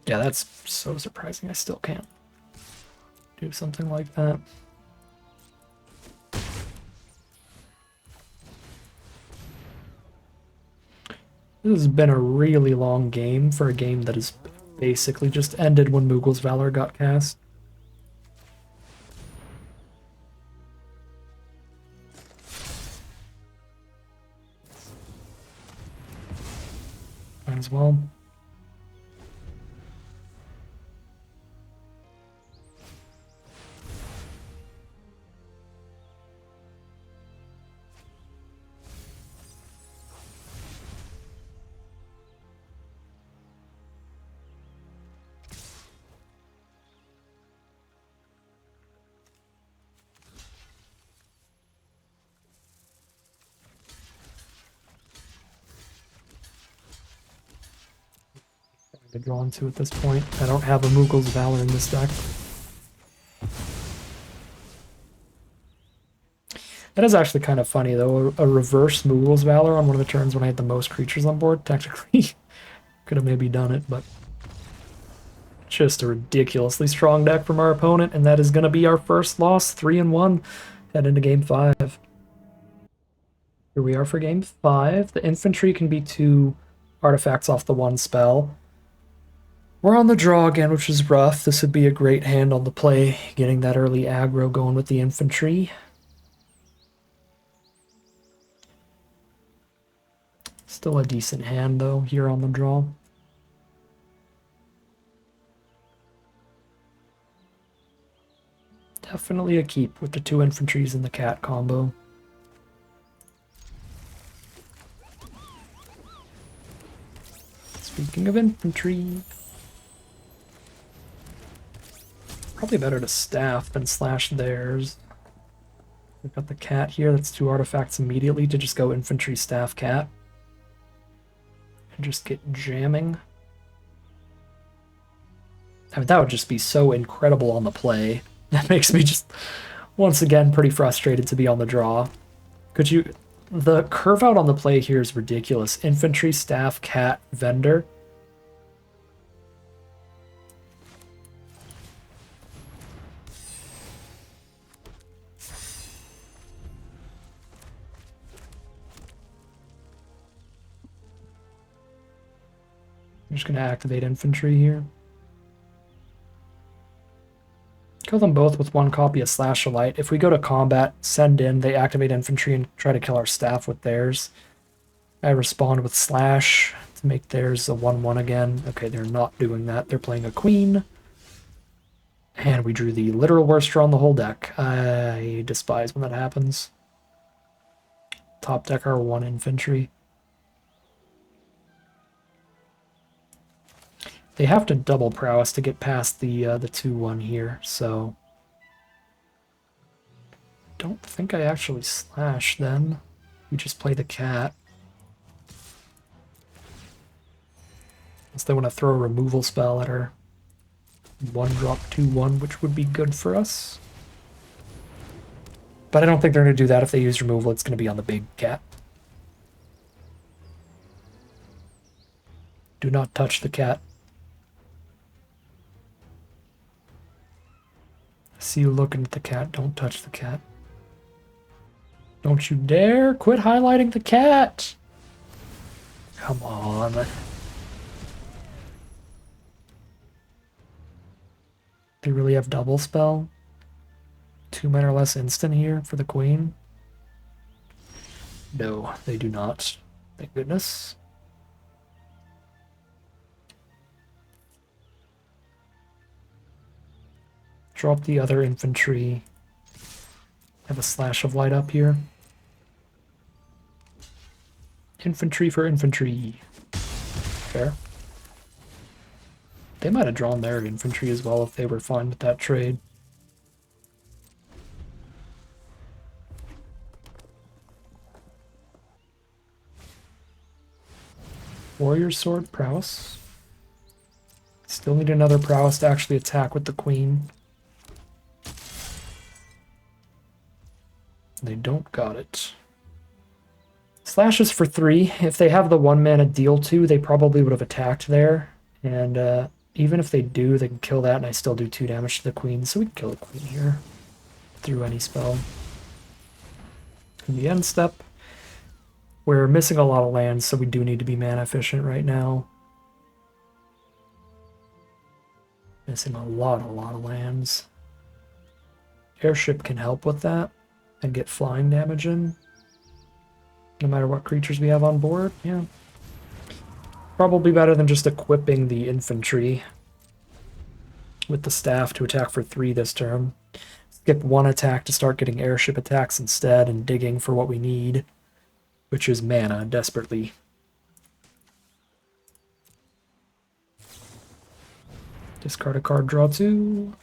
Yeah, that's so surprising. I still can't do something like that. This has been a really long game for a game that has basically just ended when Moogle's Valor got cast. Might as well. To draw into at this point. I don't have a Moogle's Valor in this deck. That is actually kind of funny, though. A reverse Moogle's Valor on one of the turns when I had the most creatures on board. Technically, could have maybe done it, but just a ridiculously strong deck from our opponent, and that is going to be our first loss, 3-1, head into Game 5. Here we are for Game 5. The infantry can be 2 artifacts off the 1 spell. We're on the draw again, which is rough. This would be a great hand on the play, getting that early aggro going with the infantry. This Still a decent hand, though, here on the draw. Definitely a keep with the 2 infantries and the cat combo. Speaking of infantry, probably better to staff than slash theirs. We've got the cat here, that's 2 artifacts immediately to just go infantry, staff, cat. And just get jamming. I mean, that would just be so incredible on the play. That makes me just, once again, pretty frustrated to be on the draw. Could you... The curve out on the play here is ridiculous. Infantry, staff, cat, vendor. I'm just going to activate infantry here. Kill them both with 1 copy of Slash of Light. If we go to combat, send in, they activate infantry and try to kill our staff with theirs. I respond with Slash to make theirs a 1-1 again. Okay, they're not doing that. They're playing a queen. And we drew the literal worst draw on the whole deck. I despise when that happens. Top deck our 1 infantry. They have to double prowess to get past the 2-1 here, so... Don't think I actually slash then. We just play the cat. Unless they want to throw a removal spell at her. 1-drop 2-1, which would be good for us. But I don't think they're going to do that. If they use removal, it's going to be on the big cat. Do not touch the cat. I see you looking at the cat. Don't touch the cat. Don't you dare quit highlighting the cat! Come on. They really have double spell? 2 men or less instant here for the queen? No, they do not. Thank goodness. Drop the other infantry. Have a Slash of Light up here. Infantry for infantry. Fair. They might have drawn their infantry as well if they were fine with that trade. Warrior Sword, prowess. Still need another prowess to actually attack with the queen. They don't got it. Slashes for 3. If they have the 1-mana deal 2, they probably would have attacked there. And even if they do, they can kill that, and I still do 2 damage to the queen. So we can kill the queen here through any spell. In the end step, we're missing a lot of lands, so we do need to be mana efficient right now. Missing a lot of lands. Airship can help with that and get flying damage in. No matter what creatures we have on board, yeah. Probably better than just equipping the infantry with the staff to attack for 3 this turn. Skip 1 attack to start getting airship attacks instead and digging for what we need, which is mana, desperately. Discard a card, draw 2.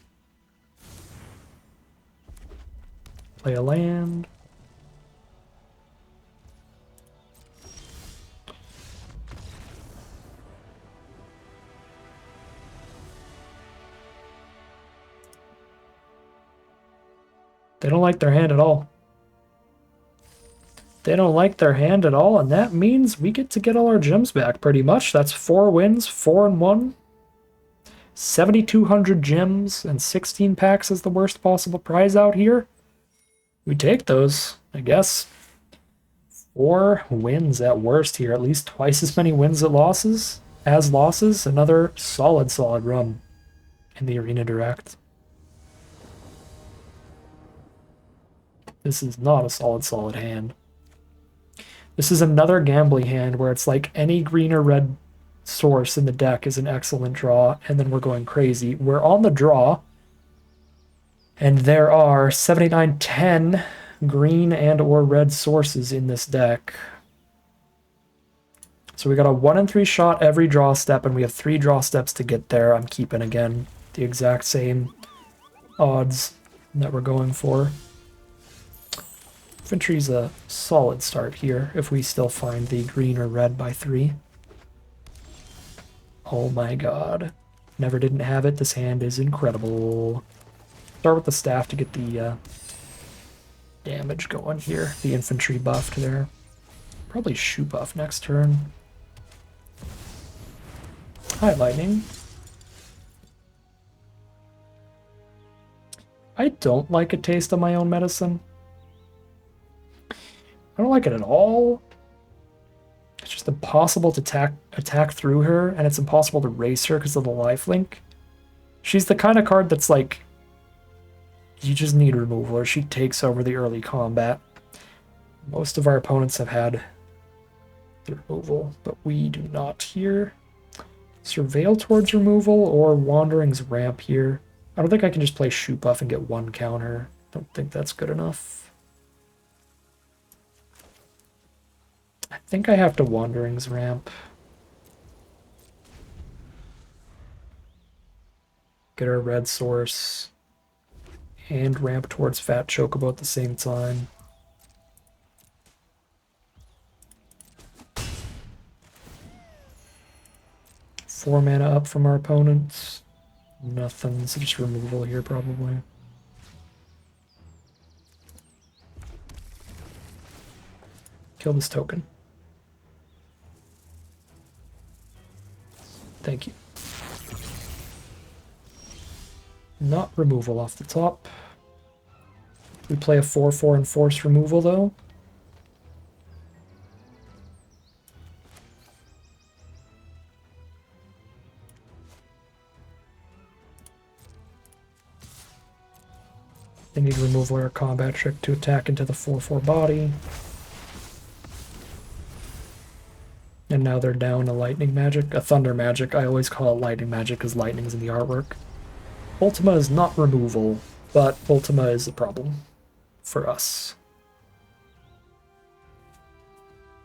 Play a land. They don't like their hand at all. They don't like their hand at all, and that means we get to get all our gems back, pretty much. That's 4 wins, 4-1. 7,200 gems and 16 packs is the worst possible prize out here. We take those, I guess. 4 wins at worst here, at least twice as many wins as losses. Another solid run in the Arena Direct. This is not a solid hand. This is another gambly hand where it's like any green or red source in the deck is an excellent draw, and then we're going crazy. We're on the draw, and there are 79, 10 green and or red sources in this deck. So we got a 1 in 3 shot every draw step, and we have 3 draw steps to get there. I'm keeping, again, the exact same odds that we're going for. Infantry's a solid start here if we still find the green or red by 3. Oh my god. Never didn't have it. This hand is incredible. Start with the staff to get the damage going here. The infantry buffed there. Probably shoot buff next turn. Hi, lightning. I don't like a taste of my own medicine. I don't like it at all. It's just impossible to attack through her, and it's impossible to race her because of the lifelink. She's the kind of card that's like, you just need removal, or she takes over the early combat. Most of our opponents have had the removal, but we do not here. Surveil towards removal or Wandering's Ramp here. I don't think I can just play shoot buff and get 1 counter. Don't think that's good enough. I think I have to Wandering's Ramp. Get our red source. And ramp towards Fat Chocobo at the same time. Four mana up from our opponents. Nothing, so just removal here probably. Kill this token. Thank you. Not removal off the top. We play a 4/4 and force removal though. They need removal or combat trick to attack into the 4/4 body. And now they're down a lightning magic, a thunder magic. I always call it lightning magic because lightning's in the artwork. Ultima is not removal, but Ultima is a problem for us.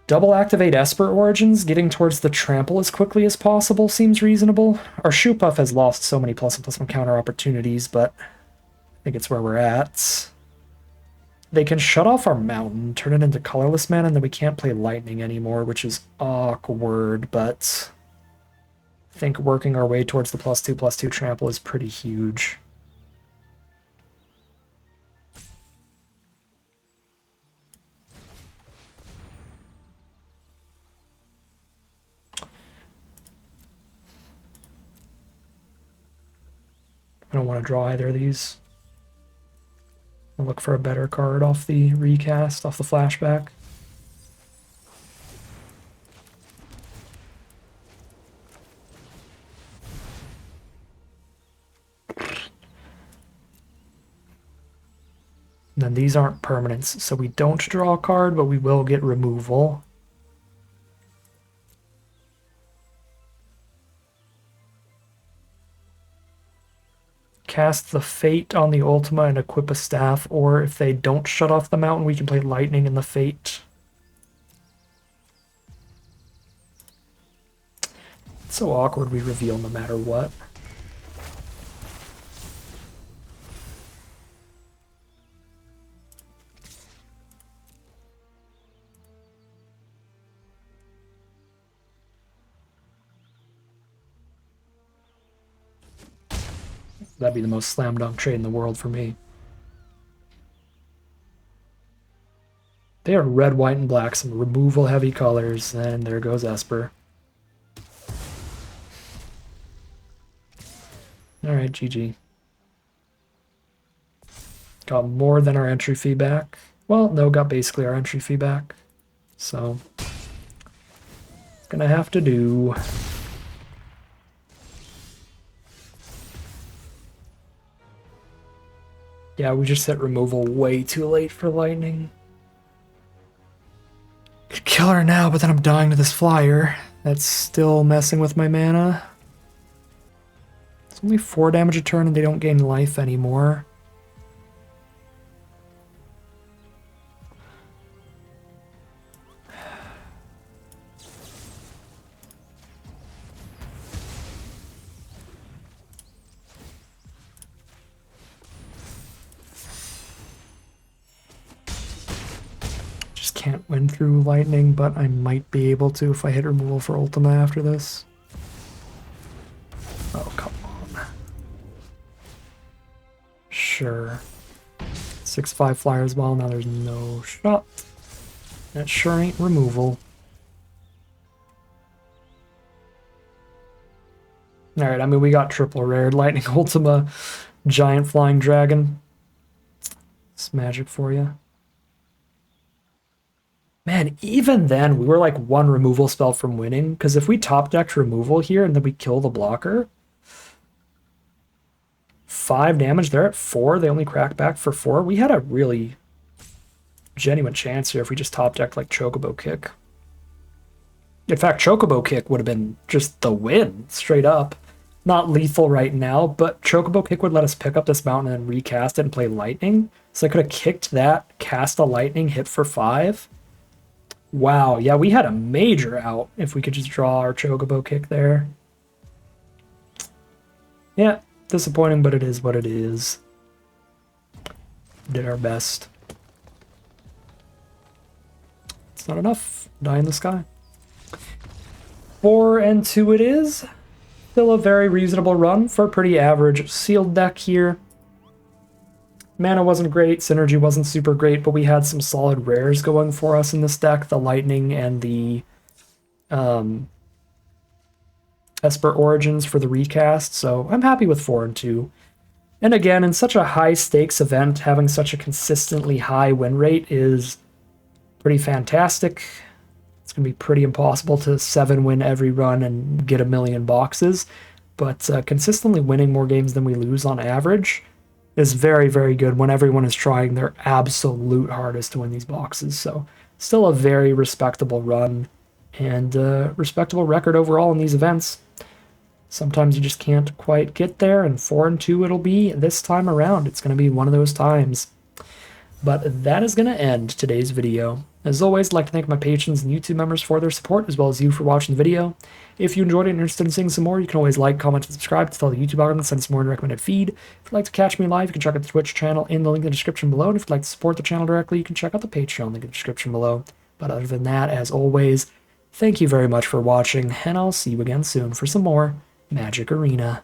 Double activate Esper Origins, getting towards the trample as quickly as possible seems reasonable. Our shoot buff has lost so many +1/+1 counter opportunities, but I think it's where we're at. They can shut off our mountain, turn it into colorless mana, and then we can't play lightning anymore, which is awkward, but I think working our way towards the +2/+2 trample is pretty huge. I don't want to draw either of these. I'll look for a better card off the recast, off the flashback. And then these aren't permanents, so we don't draw a card, but we will get removal. Cast the Fate on the Ultima and equip a staff, or if they don't shut off the mountain, we can play Lightning in the Fate. It's so awkward we reveal no matter what. That'd be the most slam dunk trade in the world for me. They are red, white, and black, some removal heavy colors, and there goes Esper. Alright, GG. Got more than our entry fee back. Well, no, got basically our entry fee back. So, gonna have to do. Yeah, we just hit removal way too late for lightning. Could kill color now, but then I'm dying to this flyer. That's still messing with my mana. It's only 4 damage a turn and they don't gain life anymore. Can't win through lightning, but I might be able to if I hit removal for Ultima after this. Oh, come on. Sure. 6/5 flyer as well. Now there's no shot. That sure ain't removal. Alright, I mean, we got triple rared. Lightning Ultima, giant flying dragon. It's magic for you. Man, even then, we were like 1 removal spell from winning, because if we top decked removal here and then we kill the blocker, 5 damage, they're at 4, they only crack back for 4. We had a really genuine chance here if we just top decked like Chocobo Kick. In fact, Chocobo Kick would have been just the win, straight up. Not lethal right now, but Chocobo Kick would let us pick up this mountain and recast it and play Lightning. So I could have kicked that, cast a Lightning, hit for 5. Wow, yeah, we had a major out if we could just draw our Chocobo Kick there. Yeah, disappointing, but it is what it is. Did our best. It's not enough. Die in the sky. 4 and 2 it is. Still a very reasonable run for a pretty average sealed deck here. Mana wasn't great, synergy wasn't super great, but we had some solid rares going for us in this deck, the Lightning and the Esper Origins for the recast, so I'm happy with 4 and 2. And again, in such a high-stakes event, having such a consistently high win rate is pretty fantastic. It's going to be pretty impossible to 7-win every run and get a million boxes, but consistently winning more games than we lose on average is very, very good when everyone is trying their absolute hardest to win these boxes. So still a very respectable run and respectable record overall in these events. Sometimes you just can't quite get there, and 4 and 2 it'll be this time around. It's going to be one of those times. But that is going to end today's video. As always, I'd like to thank my patrons and YouTube members for their support, as well as you for watching the video. If you enjoyed it and are interested in seeing some more, you can always like, comment, and subscribe to tell the YouTube algorithm to send some more in the recommended feed. If you'd like to catch me live, you can check out the Twitch channel in the link in the description below. And if you'd like to support the channel directly, you can check out the Patreon link in the description below. But other than that, as always, thank you very much for watching, and I'll see you again soon for some more Magic Arena.